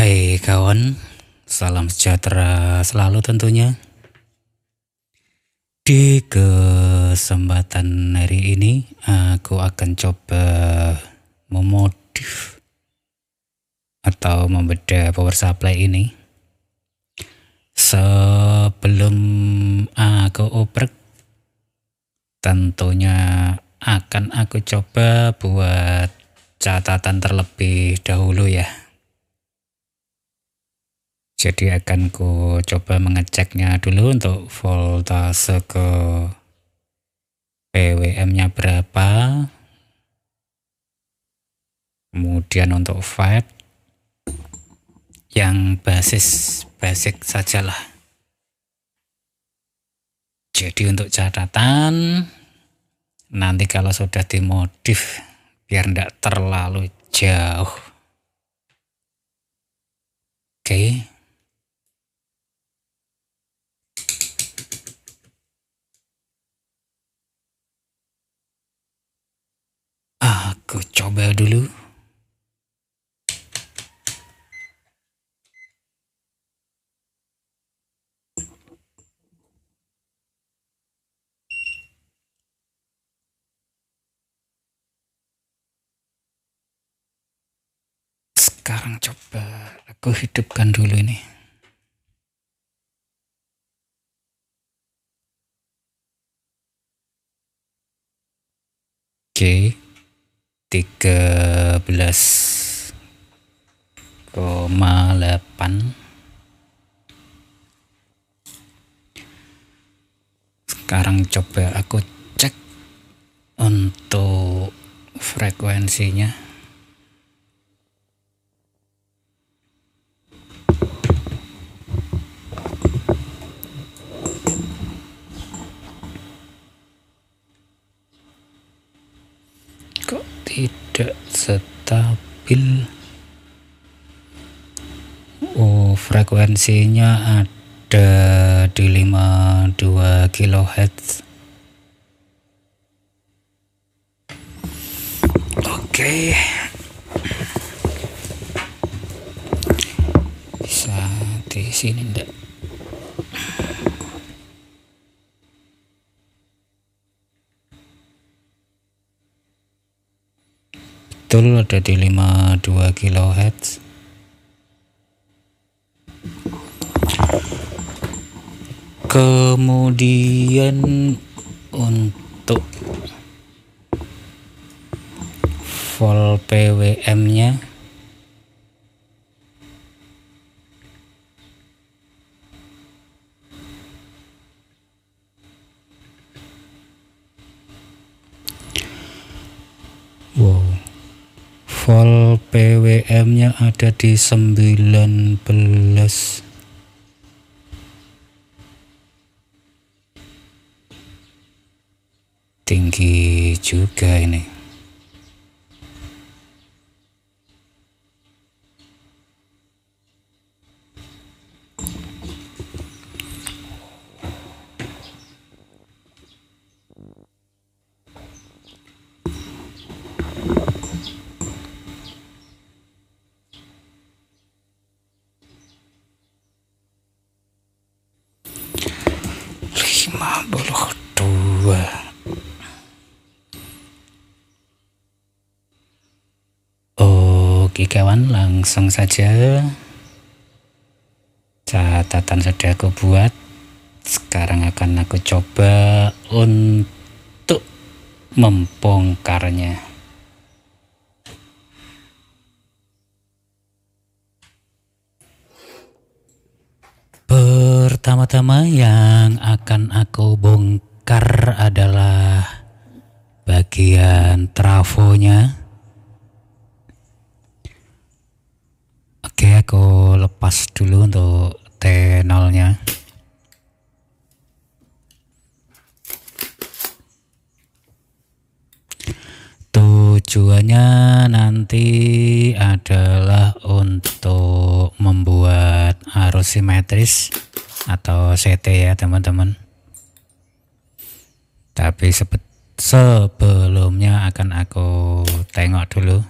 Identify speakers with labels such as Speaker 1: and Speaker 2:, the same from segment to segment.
Speaker 1: Hai kawan, salam sejahtera selalu tentunya. Di kesempatan hari ini aku akan coba memodif atau membedah power supply ini. Sebelum aku oprek, tentunya akan aku coba buat catatan terlebih dahulu ya. Jadi akan ku coba mengeceknya dulu untuk voltase ke PWM-nya berapa. Kemudian untuk fab yang basic sajalah. Jadi untuk catatan nanti kalau sudah dimodif biar tidak terlalu jauh. Oke. Aku coba dulu. Sekarang coba aku hidupkan dulu ini. Oke. 13,8. Sekarang coba aku cek untuk frekuensinya. Kok tidak stabil? Oh, frekuensinya ada di 52 kHz. Oke. Bisa di sini enggak? Betul, ada di 52 kHz. Kemudian untuk volt PWM-nya volt PWM-nya ada di 19. Tinggi juga ini. Oke kawan, langsung saja catatan sudah aku buat. Sekarang akan aku coba untuk membongkarnya. Pertama-tama yang akan aku bongkar adalah bagian trafonya. Oke, aku lepas dulu untuk T0-nya. Tujuannya nanti adalah untuk membuat arus simetris atau CT ya teman-teman. Tapi sebelumnya akan aku tengok dulu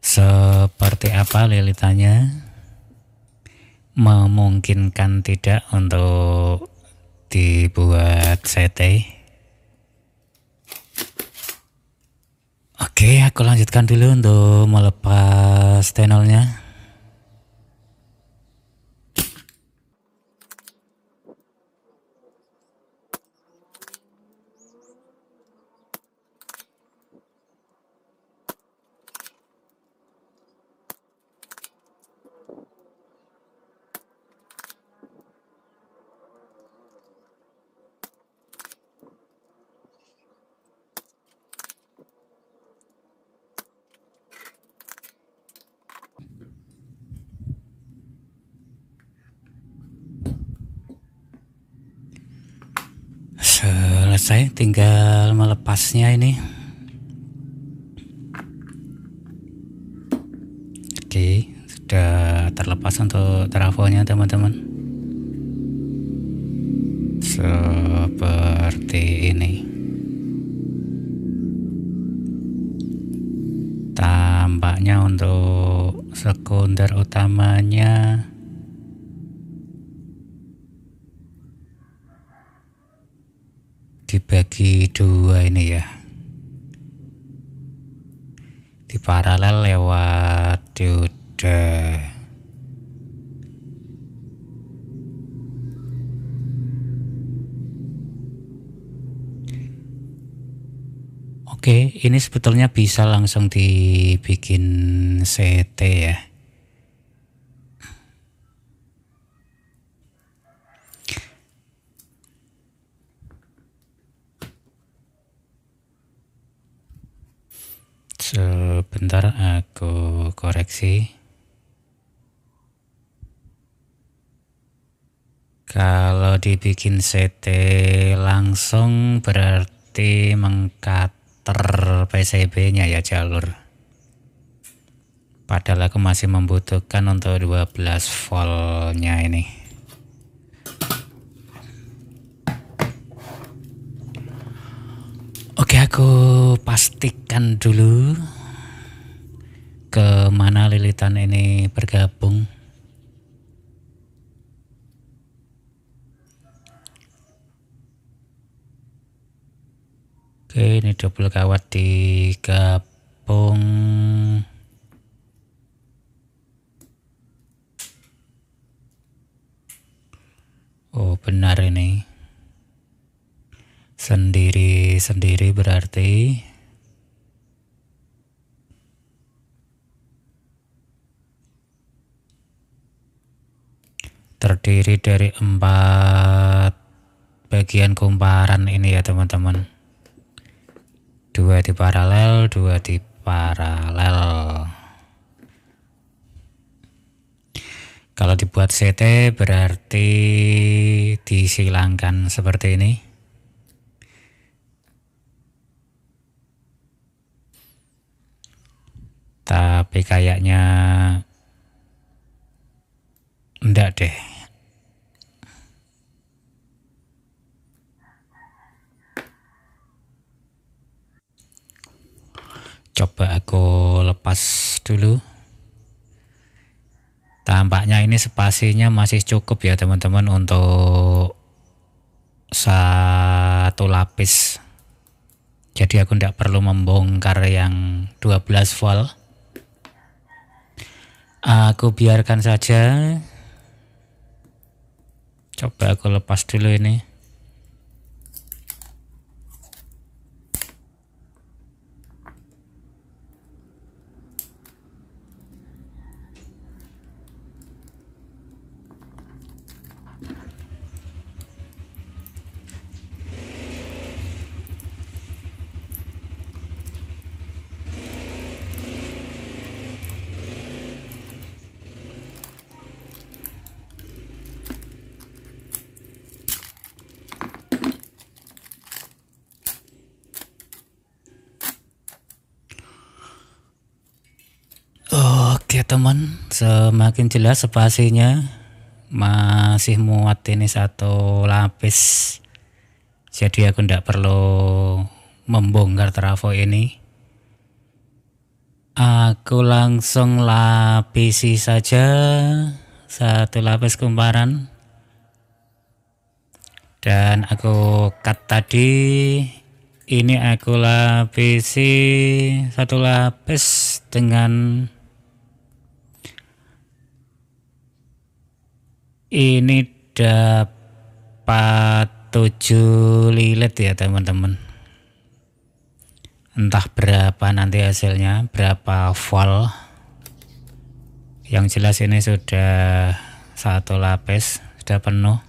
Speaker 1: seperti apa lilitannya. memungkinkan tidak untuk dibuat CT. Oke, aku lanjutkan dulu untuk melepas tunnelnya. Selesai, tinggal melepasnya ini. Oke, sudah terlepas untuk trafonya teman-teman. Seperti ini. Tampaknya untuk sekunder utamanya dibagi dua ini ya, di paralel lewat dioda. Oke, ini sebetulnya bisa langsung dibikin CT ya. Sebentar aku koreksi. Kalau dibikin CT langsung berarti mengcutter PCB-nya ya jalur. Padahal aku masih membutuhkan untuk 12 voltnya ini. Oke, aku pastikan dulu ke mana lilitan ini bergabung. Oke, ini double kawat digabung. Oh, benar ini. Sendiri-sendiri berarti terdiri dari 4 bagian kumparan ini ya teman-teman. 2 di paralel, 2 di paralel. Kalau dibuat CT berarti disilangkan seperti ini. Tapi kayaknya enggak deh. Coba aku lepas dulu. Tampaknya ini spasinya masih cukup ya teman-teman untuk satu lapis. Jadi aku tidak perlu membongkar yang 12 volt. Aku biarkan saja. Coba aku lepas dulu ini. Oke teman, semakin jelas spasinya, masih muat ini satu lapis. Jadi aku tidak perlu membongkar trafo ini. Aku langsung lapisi saja satu lapis kumparan, dan aku cut tadi. Ini aku lapisi satu lapis dengan ini dapat 7 lilit ya teman-teman. Entah berapa nanti hasilnya, berapa volt. Yang jelas ini sudah satu lapis, sudah penuh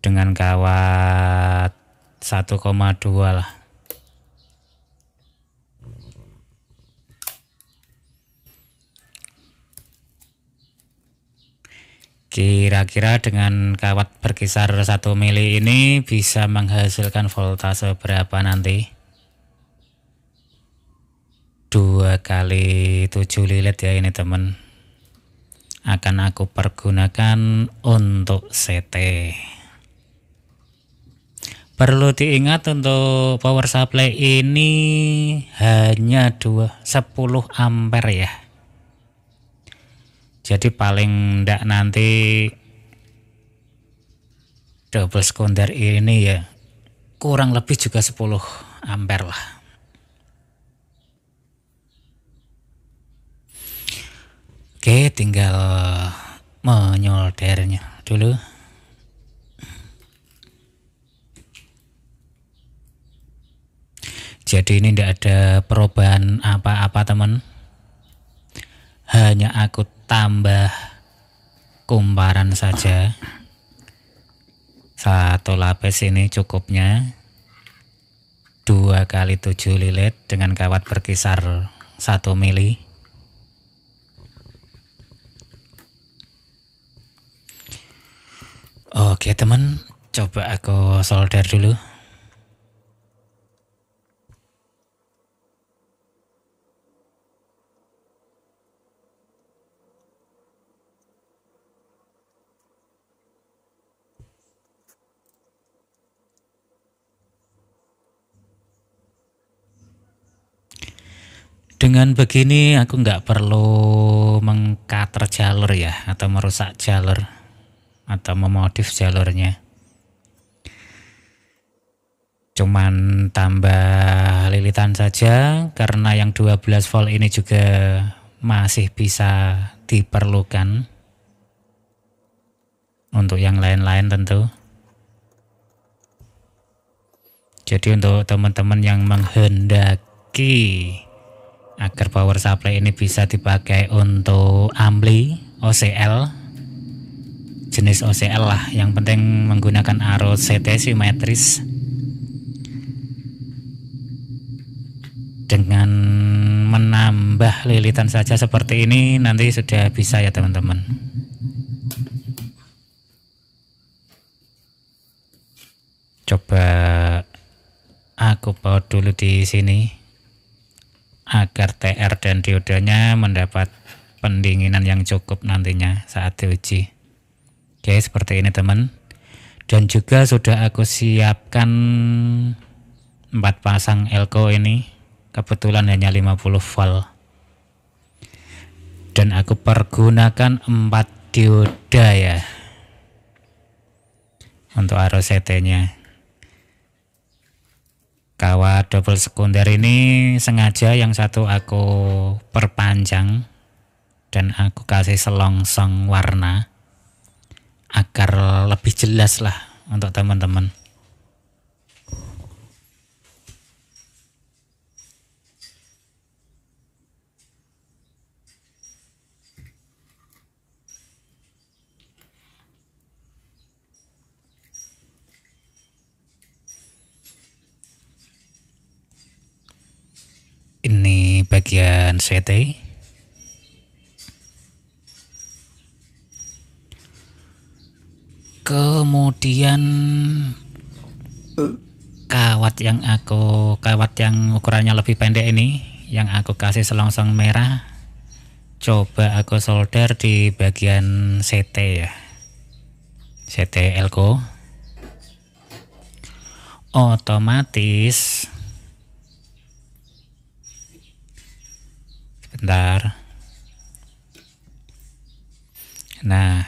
Speaker 1: dengan kawat 1,2 lah. Kira-kira dengan kawat berkisar 1 mili ini bisa menghasilkan voltase berapa nanti? 2 kali 7 lilit ya ini teman. Akan aku pergunakan untuk CT. Perlu diingat untuk power supply ini hanya 10 ampere ya. Jadi paling enggak nanti double sekunder ini ya kurang lebih juga 10 ampere lah. Oke, tinggal menyoldernya dulu. Jadi ini tidak ada perubahan apa-apa teman. Hanya aku tambah kumparan saja. Satu lapis ini cukupnya 2 kali 7 lilit dengan kawat berkisar 1 mili. Oke teman, coba aku solder dulu. Dengan begini aku nggak perlu mengcutter jalur ya, atau merusak jalur, atau memodif jalurnya. Cuman tambah lilitan saja, karena yang 12 volt ini juga masih bisa diperlukan untuk yang lain-lain tentu. Jadi untuk teman-teman yang menghendaki agar power supply ini bisa dipakai untuk ampli OCL, jenis OCL lah, yang penting menggunakan arus CT simetris dengan menambah lilitan saja seperti ini nanti sudah bisa ya teman-teman. Coba aku baut dulu di sini agar TR dan diodanya mendapat pendinginan yang cukup nantinya saat diuji. Oke, seperti ini teman. Dan juga sudah aku siapkan 4 pasang elko ini, kebetulan hanya 50 volt. Dan aku pergunakan 4 dioda ya untuk arus CT-nya. Kawat double sekunder ini sengaja yang satu aku perpanjang dan aku kasih selongsong warna agar lebih jelas lah untuk teman-teman. Ini bagian CT. Kemudian kawat yang ukurannya lebih pendek ini yang aku kasih selongsong merah, coba aku solder di bagian CT ya, CT elko. Otomatis sebentar, Nah,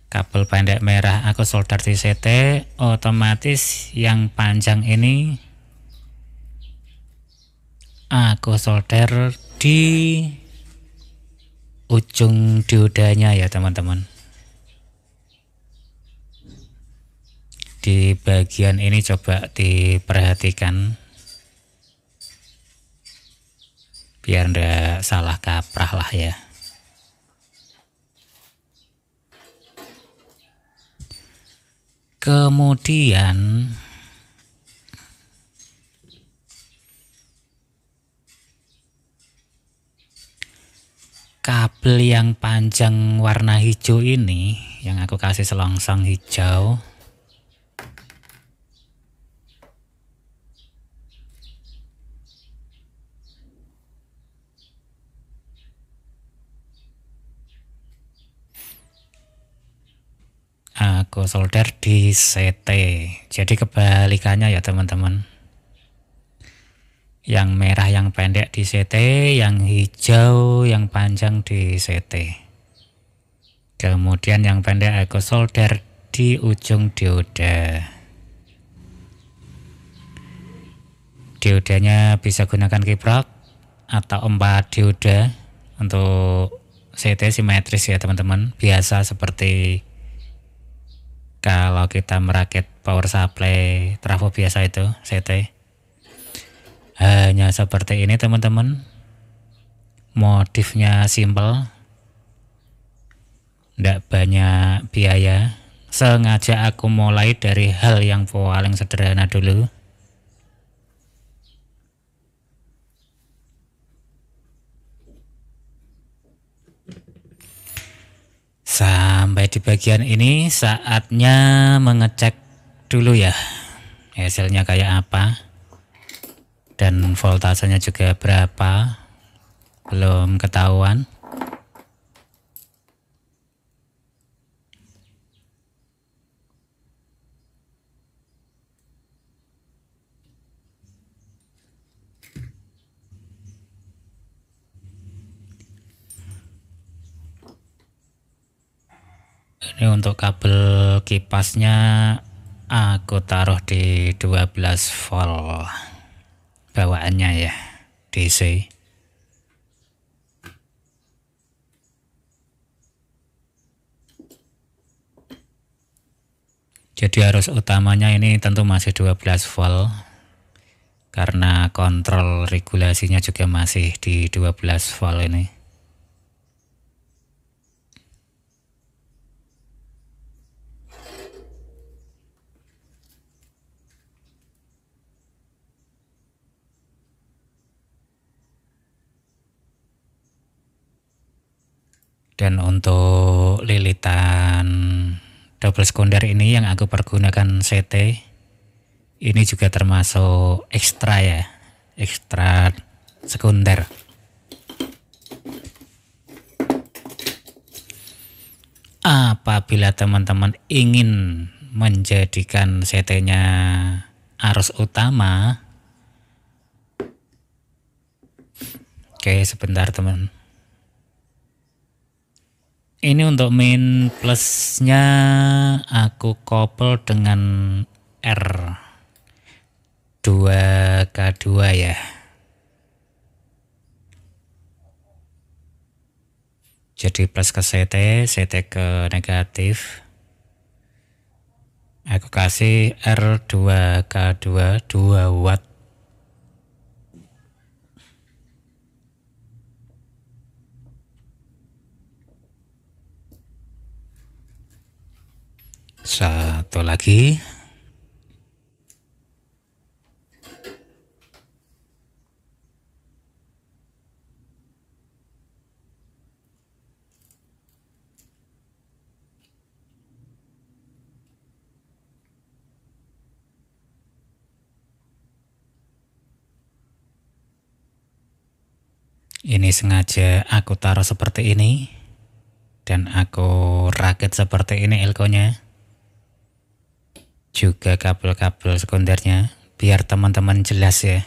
Speaker 1: kabel pendek merah aku solder di CT, otomatis yang panjang ini aku solder di ujung diodanya ya teman-teman. Di bagian ini coba diperhatikan biar ndak salah kaprah lah ya. Kemudian kabel yang panjang warna hijau ini yang aku kasih selongsong hijau, aku solder di CT. Jadi kebalikannya ya teman-teman. Yang merah yang pendek di CT, yang hijau yang panjang di CT. Kemudian yang pendek aku solder di ujung dioda. Diodanya bisa gunakan kiprok atau 4 dioda. Untuk CT simetris ya teman-teman. Biasa seperti kalau kita merakit power supply trafo biasa itu CT. Hanya seperti ini teman-teman. Modifnya simple, tidak banyak biaya. Sengaja aku mulai dari hal yang paling sederhana dulu. Sampai di bagian ini saatnya mengecek dulu ya hasilnya kayak apa. Dan voltasenya juga berapa, belum ketahuan. Ini untuk kabel kipasnya aku taruh di 12 volt bawaannya ya, DC. Jadi arus utamanya ini tentu masih 12 volt karena kontrol regulasinya juga masih di 12 volt ini. Dan untuk lilitan double sekunder ini yang aku pergunakan CT, ini juga termasuk ekstra ya, ekstra sekunder. Apabila teman-teman ingin menjadikan CT-nya arus utama, oke sebentar teman. Ini untuk min plusnya aku couple dengan R2K2 ya. Jadi plus ke CT, CT ke negatif. Aku kasih R2K2 2 watt. Satu lagi. Ini sengaja aku taruh seperti ini dan aku rakit seperti ini elkonya. Juga kabel-kabel sekundernya biar teman-teman jelas ya.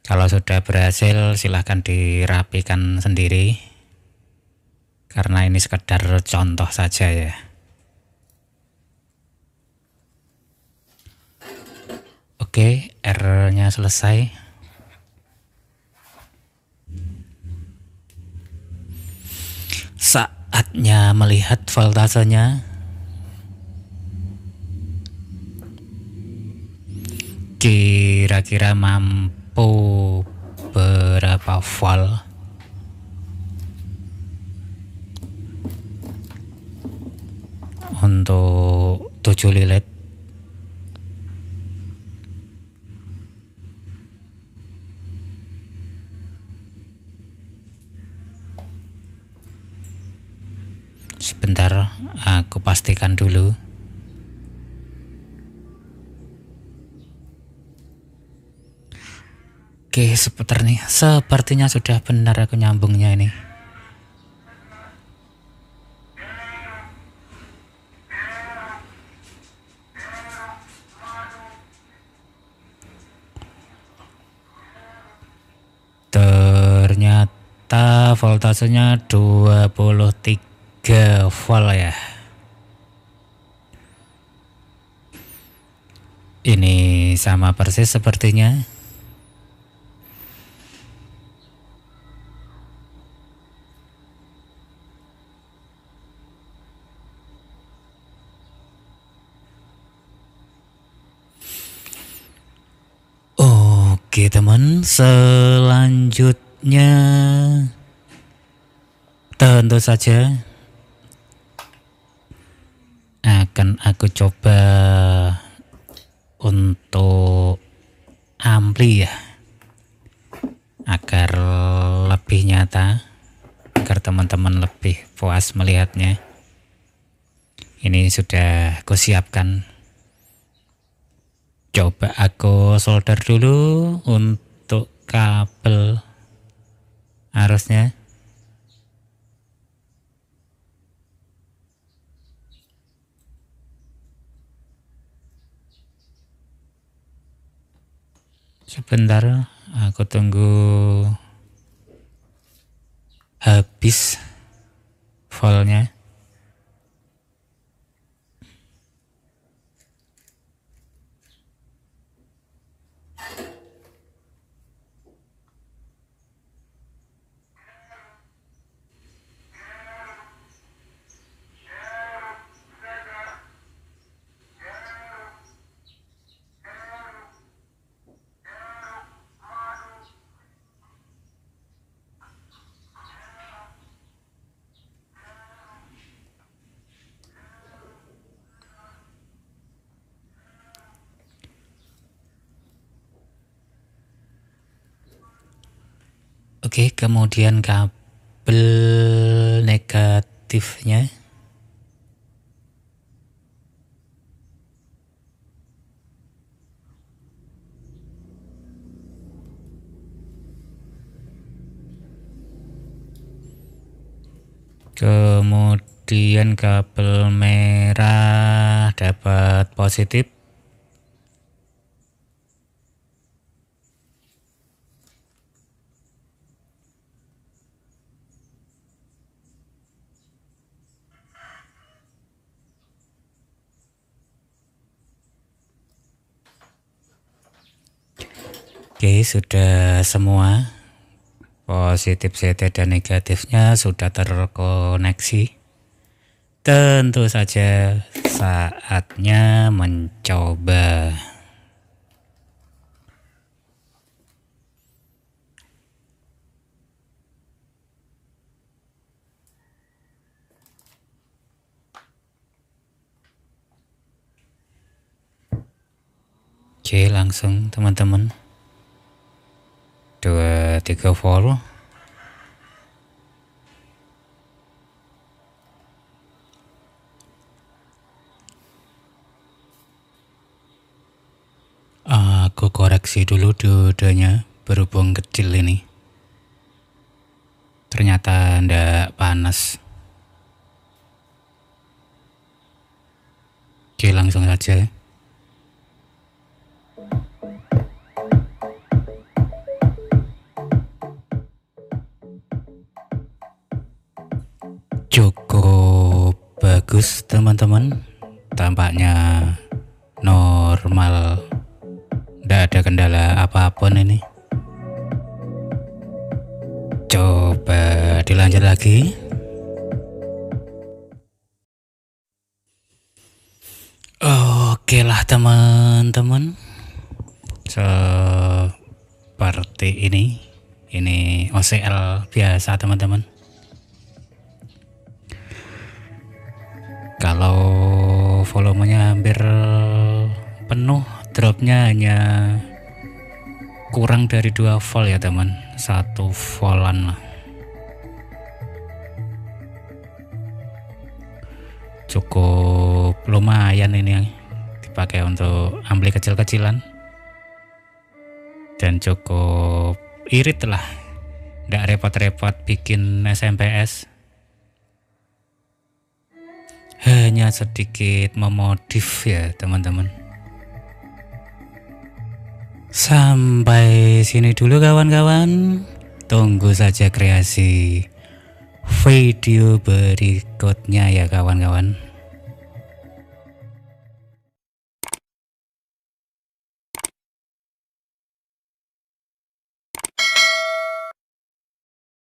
Speaker 1: Kalau sudah berhasil silahkan dirapikan sendiri. karena ini sekedar contoh saja ya. Oke, R-nya selesai. Saatnya melihat voltasenya. Kira-kira mampu berapa volt? Untuk 7 lilit. Sebentar, aku pastikan dulu. Oke, sepertinya sudah benar aku nyambungnya ini. Ternyata voltasenya 23 volt ya. Ini sama persis sepertinya. Oke teman, selanjutnya tentu saja akan aku coba untuk ampli ya, agar lebih nyata, agar teman-teman lebih puas melihatnya. Ini sudah aku siapkan. Coba aku solder dulu untuk kabel arusnya. Sebentar, aku tunggu habis voltnya. Oke, kemudian kabel negatifnya. Kemudian kabel merah dapat positif. Oke, sudah semua. Positif CT dan negatifnya sudah terkoneksi. Tentu saja saatnya mencoba. Oke, langsung teman-teman. 23 volt. Aku koreksi dulu diodenya, berhubung kecil ini. Ternyata ndak panas. Oke, langsung saja. bagus teman-teman, tampaknya normal, tidak ada kendala apapun ini. Coba dilanjut lagi. Oke lah teman-teman, seperti ini OCL biasa teman-teman. Kalau volumenya hampir penuh, dropnya hanya kurang dari 2 volt ya teman, 1 voltan lah. Cukup lumayan ini yang dipakai untuk ampli kecil-kecilan, dan cukup irit lah, tidak repot-repot bikin SMPS, hanya sedikit memodif ya teman-teman. Sampai sini dulu kawan-kawan, tunggu saja kreasi video berikutnya ya kawan-kawan.